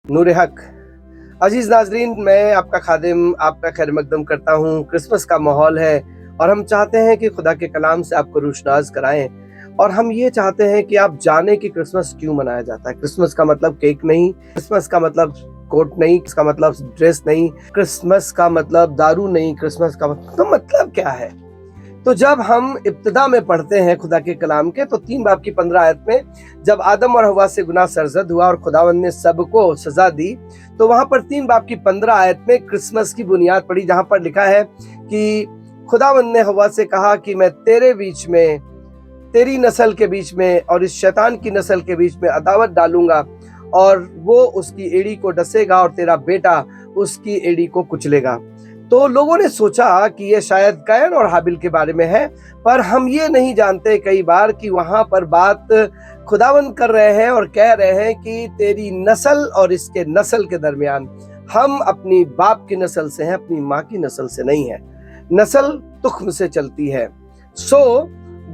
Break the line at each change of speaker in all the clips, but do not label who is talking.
नूर हक। अजीज नाजरीन, मैं आपका खादिम आपका खैर मकदम करता हूँ। क्रिसमस का माहौल है और हम चाहते हैं कि खुदा के कलाम से आपको रोशनास कराएं, और हम ये चाहते हैं कि आप जानें कि क्रिसमस क्यों मनाया जाता है। क्रिसमस का मतलब केक नहीं, क्रिसमस का मतलब कोट नहीं, इसका मतलब ड्रेस नहीं, क्रिसमस का मतलब दारू नहीं, क्रिसमस का मतलब क्या है। तो जब हम इब्तिदा में पढ़ते हैं खुदा के कलाम के, तो 3 बाब की 15 आयत में जब आदम और हवा से गुनाह सरजद हुआ और खुदावंद ने सबको सजा दी, तो वहां पर 3 बाब की 15 आयत में क्रिसमस की बुनियाद पड़ी, जहां पर लिखा है कि खुदावंद ने हवा से कहा कि मैं तेरे बीच में, तेरी नस्ल के बीच में और इस शैतान की नस्ल के बीच में अदावत डालूंगा, और वो उसकी एड़ी को डसेगा और तेरा बेटा उसकी एड़ी को कुचलेगा। तो लोगों ने सोचा कि ये शायद कैन और हाबिल के बारे में है, पर हम ये नहीं जानते कई बार कि वहां पर बात खुदावंद कर रहे हैं और कह रहे हैं कि तेरी नस्ल और इसके नस्ल के दरमियान, हम अपनी बाप की नस्ल से हैं, अपनी माँ की नस्ल से नहीं है। नस्ल तुख्म से चलती है।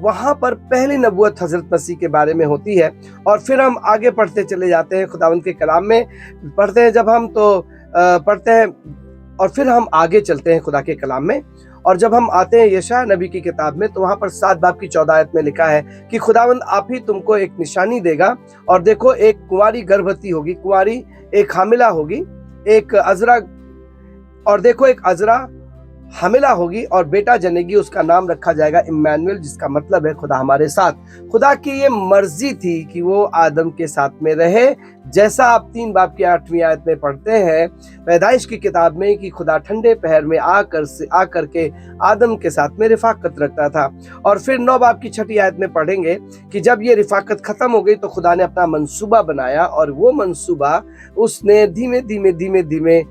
वहां पर पहली नबूवत हजरत मसीह के बारे में होती है, और फिर हम आगे पढ़ते चले जाते हैं खुदावंद के कलाम में पढ़ते हैं। जब हम पढ़ते हैं और फिर हम आगे चलते हैं खुदा के कलाम में, और जब हम आते हैं यशायाह नबी की किताब में, तो वहां पर 7 बाब की 14 आयत में लिखा है कि खुदावंद आप ही तुमको एक निशानी देगा, और देखो एक कुंवारी गर्भवती होगी, कुंवारी एक हामिला होगी, एक अजरा, और देखो एक अजरा हामिला होगी और बेटा जनेगी, उसका नाम रखा जाएगा इम्मानुएल, जिसका मतलब है खुदा हमारे साथ। खुदा की ये मर्जी थी कि वो आदम के साथ में रहे, जैसा आप 3 बाब की 8वीं आयत में पढ़ते हैं पैदाइश की किताब में कि खुदा ठंडे पहर में आकर के आदम के साथ में रिफाकत रखता था। और फिर 9 बाब की 6ठी आयत में पढ़ेंगे कि जब ये रिफाकत खत्म हो गई तो खुदा ने अपना मंसूबा बनाया, और वो मंसूबा उसने धीमे धीमे धीमे धीमे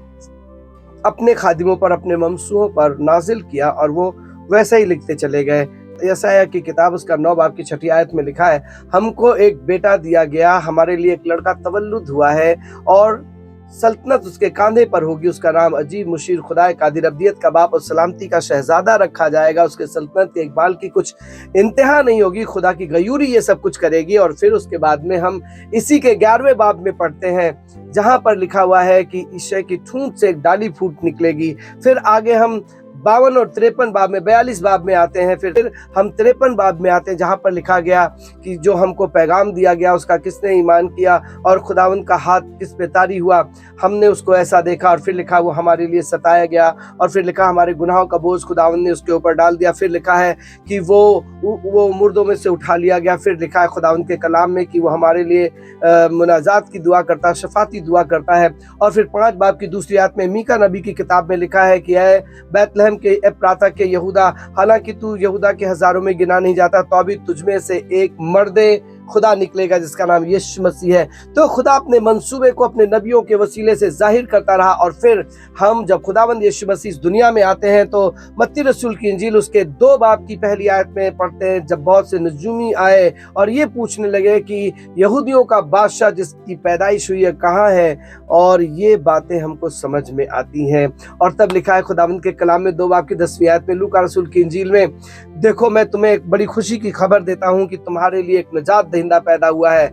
अपने खादिमों पर, अपने ममसूओं पर नाजिल किया, और वो वैसा ही लिखते चले गए। यशायाह की किताब उसका 9 बाब की 6ठी आयत में लिखा है, हमको एक बेटा दिया गया, हमारे लिए एक लड़का तवल्लुद हुआ है, और सल्तनत उसके कांधे पर होगी, उसका नाम अजीब, मुशीर, खुदाए कादिर, अब्दियत का बाप और सलामती का शहजादा रखा जाएगा। उसके सल्तनत के इकबाल की कुछ इंतहा नहीं होगी, खुदा की गयूरी ये सब कुछ करेगी। और फिर उसके बाद में हम इसी के 11वें बाब में पढ़ते हैं, जहां पर लिखा हुआ है कि ईशय की ठूंठ से एक डाली फूट निकलेगी। फिर आगे हम 52 और 53 बाब में, 42 बाब में आते हैं। फिर हम 53 बाब में आते हैं, जहां पर लिखा गया कि जो हमको पैगाम दिया गया उसका किसने ईमान किया, और खुदावंद का हाथ किस पे तारी हुआ, हमने उसको ऐसा देखा। और फिर लिखा वो हमारे लिए सताया गया, और फिर लिखा हमारे गुनाहों का बोझ खुदावंद ने उसके ऊपर डाल दिया। फिर लिखा है कि वो मुर्दों में से उठा लिया गया। फिर लिखा है खुदावंद के कलाम में कि वो हमारे लिए मुनाजात की दुआ करता है, शफाती दुआ करता है। और फिर 5 बाब की दूसरी आयत में मीका नबी की किताब में लिखा है कि ऐ बैतलहम के एप्राता के यहूदा, हालांकि तू यहूदा के हजारों में गिना नहीं जाता, तो अभी तुझमें से एक मर्दे खुदा निकलेगा जिसका नाम यीशु मसीह है। तो खुदा अपने मंसूबे को अपने नबियों के वसीले से जाहिर करता रहा। और फिर हम जब खुदावंद यीशु मसीह इस दुनिया में आते हैं, तो मत्ती रसूल की इंजील उसके 2 बाब की पहली आयत में पढ़ते हैं, जब बहुत से नजूमी आए और ये पूछने लगे कि यहूदियों का बादशाह जिसकी पैदाइश हुई है कहाँ है, और ये बातें हमको समझ में आती हैं। और तब लिखा है खुदावंद के कलाम में 2 बाब की 10वीं आयत में, लूका रसूल की इंजील में, देखो मैं तुम्हें एक बड़ी खुशी की खबर देता हूं कि तुम्हारे लिए एक निजात दहिंदा पैदा हुआ है।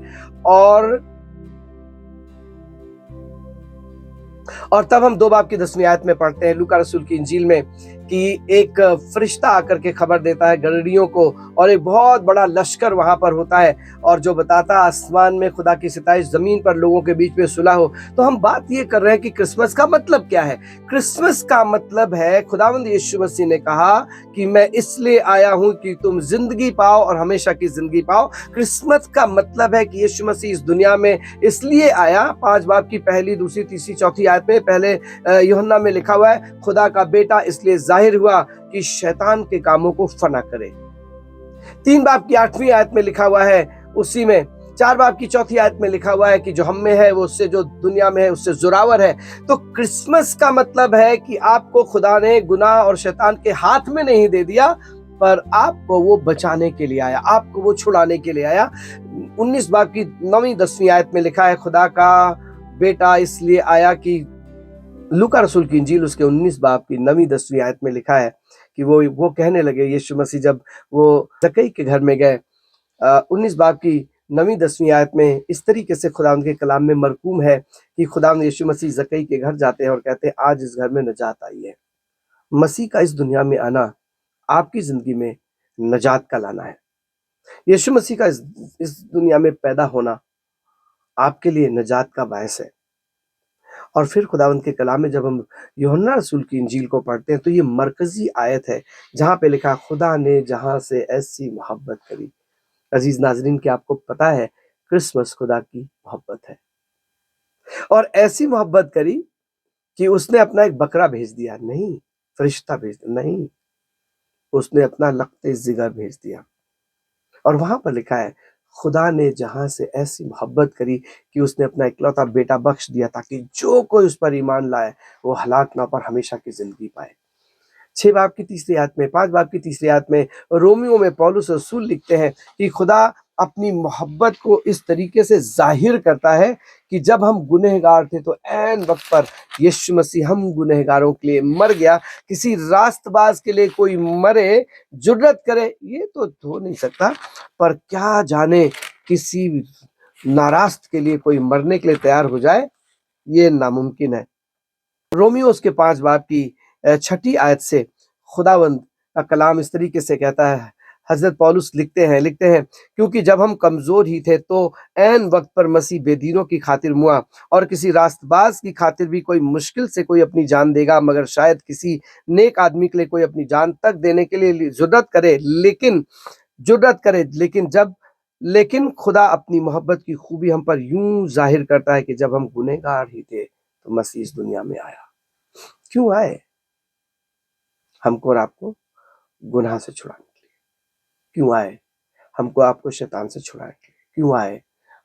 और तब हम 2 बाब की 10वीं आयत में पढ़ते हैं लूका रसूल की इंजील में कि एक फरिश्ता आकर के खबर देता है गलीलियों को, और एक बहुत बड़ा लश्कर वहां पर होता है, और जो बताता आसमान में खुदा की सिताइश, जमीन पर लोगों के बीच में सुलह हो। तो हम बात ये कर रहे हैं कि क्रिसमस का मतलब क्या है। क्रिसमस का मतलब है खुदावंद यीशु मसीह ने कहा कि मैं इसलिए आया हूं कि तुम जिंदगी पाओ और हमेशा की जिंदगी पाओ। क्रिसमस का मतलब है कि यीशु मसीह इस दुनिया में इसलिए आया। 5 बाब की पहली, दूसरी, तीसरी, चौथी आयत में, पहले यूहन्ना में लिखा हुआ है, खुदा का बेटा इसलिए जाहिर हुआ कि शैतान के कामों को फना करे। 3 बाब की 8वीं आयत में लिखा हुआ है, उसी में 4 बाब की 4थी आयत में लिखा हुआ है कि जो हम में है वो उससे, जो दुनिया में है उससे जुरावर है। तो क्रिसमस का मतलब है कि आपको खुदा ने गुनाह और शैतान के हाथ में नहीं दे दिया, पर आपको वो बचाने के लिए आया, आपको वो छुड़ाने के लिए आया। 19 बाब की 9वीं 10वीं आयत में लिखा है, खुदा का बेटा इसलिए आया कि, लूका रसूल की इंजील उसके 19 बाब की 9वीं 10वीं आयत में लिखा है कि वो कहने लगे, यीशु मसीह जब वो जक्कई के घर में गए, 19 बाब की 9ویں 10ویں آیت میں اس طریقے سے خداوند کے کلام میں مرقوم ہے کہ خداوند یسوع مسیح زکئی کے گھر جاتے ہیں اور کہتے ہیں آج اس گھر میں نجات آئی ہے۔ مسیح کا اس دنیا میں آنا آپ کی زندگی میں نجات کا لانا ہے۔ یسوع مسیح کا اس دنیا میں پیدا ہونا آپ کے لیے نجات کا باعث ہے۔ اور پھر خداوند کے کلام میں جب ہم یوحنا رسول کی انجیل کو پڑھتے ہیں تو یہ مرکزی آیت ہے جہاں پہ لکھا خدا نے جہاں سے ایسی محبت کری۔ عزیز ناظرین، کیا آپ کو پتا ہے کرسمس خدا کی محبت ہے، اور ایسی محبت کری کہ اس نے اپنا ایک بکرا بھیج دیا، نہیں فرشتہ بھیج دیا، نہیں، اس نے اپنا لقت جگر بھیج دیا۔ اور وہاں پر لکھا ہے خدا نے جہاں سے ایسی محبت کری کہ اس نے اپنا اکلوتا بیٹا بخش دیا تاکہ جو کوئی اس پر ایمان لائے وہ ہلاک نہ پر ہمیشہ کی زندگی پائے۔ 6 باب کی تیسری آیت میں 5 باب کی تیسری آیت میں رومیو میں پولس رسول لکھتے ہیں کہ خدا اپنی محبت کو اس طریقے سے ظاہر کرتا ہے کہ جب ہم گنہگار تھے تو عین وقت پر یسوع مسیح ہم گنہگاروں کے لیے مر گیا۔ کسی راست باز کے لیے کوئی مرے، جرت کرے، یہ تو ہو نہیں سکتا، پر کیا جانے کسی ناراست کے لیے کوئی مرنے کے لیے تیار ہو جائے، یہ ناممکن ہے۔ رومیو اس کے 5 باب کی 6 آیت سے خداوند کا کلام اس طریقے سے کہتا ہے، حضرت پولس لکھتے ہیں کیونکہ جب ہم کمزور ہی تھے تو عین وقت پر مسیح بے دینوں کی خاطر موا، اور کسی راست باز کی خاطر بھی کوئی مشکل سے کوئی اپنی جان دے گا، مگر شاید کسی نیک آدمی کے لیے کوئی اپنی جان تک دینے کے لیے جرت کرے، لیکن خدا اپنی محبت کی خوبی ہم پر یوں ظاہر کرتا ہے کہ جب ہم گنہگار ہی تھے تو مسیح اس دنیا میں آیا۔ کیوں آئے؟ ہم کو اور آپ کو گناہ سے چھڑانے کے لیے۔ کیوں آئے؟ ہم کو آپ کو شیطان سے چھڑانے کے لیے۔ کیوں آئے؟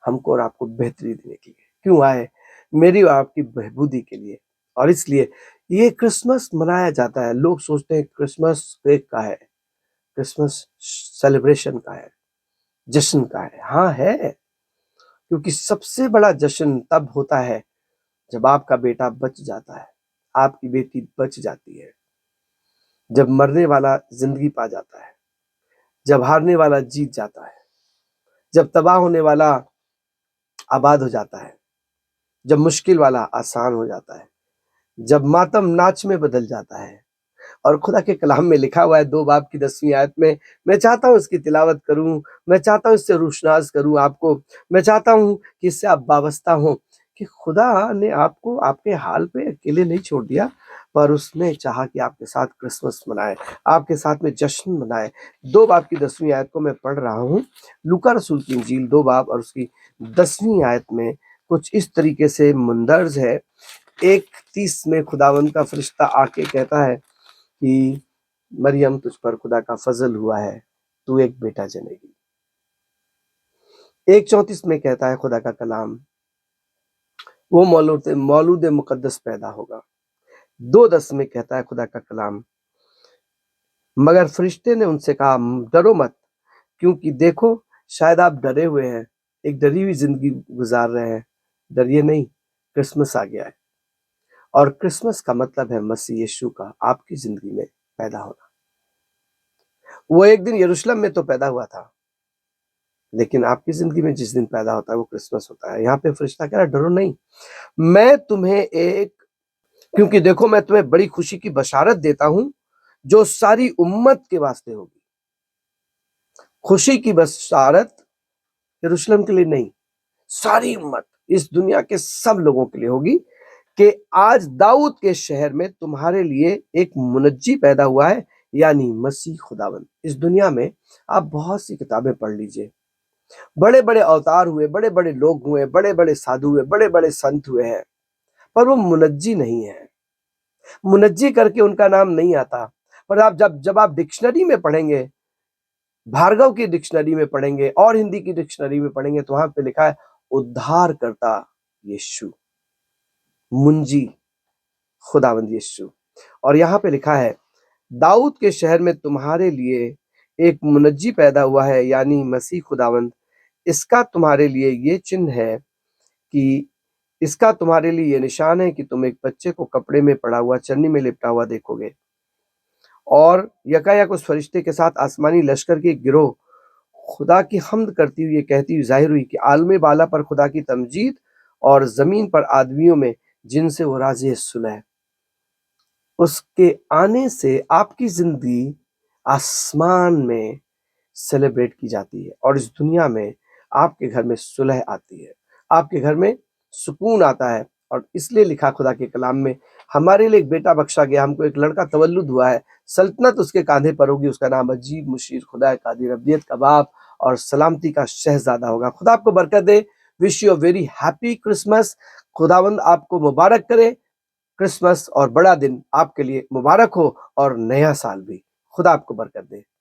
ہم کو اور آپ کو بہتری دینے کے لیے۔ کیوں آئے؟ میری اور آپ کی بہبودی کے لیے۔ اور اس لیے یہ کرسمس منایا جاتا ہے۔ لوگ سوچتے ہیں کرسمس ایک کا ہے، کرسمس سیلیبریشن کا ہے، جشن کا ہے۔ ہاں ہے، کیونکہ سب سے بڑا جشن تب ہوتا ہے جب آپ کا بیٹا بچ جاتا ہے، آپ کی بیٹی بچ جاتی ہے، جب مرنے والا زندگی پا جاتا ہے، جب ہارنے والا جیت جاتا ہے، جب تباہ ہونے والا آباد ہو جاتا ہے، جب مشکل والا آسان ہو جاتا ہے، جب ماتم ناچ میں بدل جاتا ہے۔ اور خدا کے کلام میں لکھا ہوا ہے 2 باب کی 10ویں آیت میں چاہتا ہوں اس کی تلاوت کروں، میں چاہتا ہوں اس سے روشناس کروں آپ کو، میں چاہتا ہوں کہ اس سے آپ وابستہ ہوں کہ خدا نے آپ کو آپ کے حال پہ اکیلے نہیں چھوڑ دیا، پر اس نے چاہا کہ آپ کے ساتھ کرسمس منائے، آپ کے ساتھ میں جشن منائے۔ 2 باب کی 10ویں آیت کو میں پڑھ رہا ہوں، لوکا رسول کی انجیل 2 باب اور اس کی 10ویں آیت میں کچھ اس طریقے سے مندرج ہے۔ 1:30 میں خداوند کا فرشتہ آ کے کہتا ہے کہ مریم تجھ پر خدا کا فضل ہوا ہے، تو ایک بیٹا جنے گی۔ 1:34 میں کہتا ہے خدا کا کلام وہ مولود مقدس پیدا ہوگا۔ 2:10 میں کہتا ہے خدا کا کلام مگر فرشتے نے ان سے کہا ڈرو مت، کیونکہ دیکھو شاید آپ ڈرے ہوئے ہیں، ایک ڈری ہوئی زندگی گزار رہے ہیں، ڈریے نہیں، کرسمس آ گیا ہے، اور کرسمس کا مطلب ہے مسیح یسوع کا آپ کی زندگی میں پیدا ہونا۔ وہ ایک دن یروشلم میں تو پیدا ہوا تھا، لیکن آپ کی زندگی میں جس دن پیدا ہوتا ہے وہ کرسمس ہوتا ہے۔ یہاں پہ فرشتہ کہہ رہا ڈرو نہیں، میں تمہیں کیونکہ دیکھو میں تمہیں بڑی خوشی کی بشارت دیتا ہوں جو ساری امت کے واسطے ہوگی۔ خوشی کی بشارت یروشلم کے لیے نہیں، ساری امت، اس دنیا کے سب لوگوں کے لیے ہوگی کہ آج داؤد کے شہر میں تمہارے لیے ایک منجی پیدا ہوا ہے، یعنی مسیح خداوند۔ اس دنیا میں آپ بہت سی کتابیں پڑھ لیجئے، بڑے بڑے اوتار ہوئے، بڑے بڑے لوگ ہوئے، بڑے بڑے سادھو ہوئے، بڑے بڑے سنت ہوئے ہیں، پر وہ منجی نہیں ہے، منجی کر کے ان کا نام نہیں آتا۔ پر آپ جب آپ ڈکشنری میں پڑھیں گے، بھارگو کی ڈکشنری میں پڑھیں گے اور ہندی کی ڈکشنری میں پڑھیں گے تو وہاں پہ لکھا ہے ادھار کرتا یسوع، منجی خداوند یسوع۔ اور یہاں پہ لکھا ہے داؤد کے شہر میں تمہارے لیے ایک منجی پیدا ہوا ہے، یعنی مسیح خداوند۔ اس کا تمہارے لیے یہ چن ہے کہ اس کا تمہارے لیے یہ نشان ہے کہ تم ایک بچے کو کپڑے میں پڑا ہوا، چنی میں لپٹا ہوا دیکھو گے، اور یکایک اس فرشتے کے ساتھ آسمانی لشکر کے گروہ خدا کی حمد کرتی ہوئی یہ کہتی ہوئی ظاہر ہوئی کہ عالم بالا پر خدا کی تمجید اور زمین پر آدمیوں میں جن سے وہ راضی صلح، اس کے آنے سے آپ کی زندگی آسمان میں سیلیبریٹ کی جاتی ہے، اور اس دنیا میں آپ کے گھر میں صلح آتی ہے، آپ کے گھر میں سکون آتا ہے۔ اور اس لیے لکھا خدا کے کلام میں، ہمارے لیے ایک بیٹا بخشا گیا، ہم کو ایک لڑکا تولد ہوا ہے، سلطنت اس کے کاندھے پر ہوگی، اس کا نام عجیب، مشیر، خدا قادر، ابدیت کا باپ اور سلامتی کا شہزادہ ہوگا۔ خدا آپ کو برکت دے۔ Wish you very happy Christmas. خداوند آپ کو مبارک کرے۔ کرسمس اور بڑا دن آپ کے لیے مبارک ہو، اور نیا سال بھی۔ خدا آپ کو برکت دے۔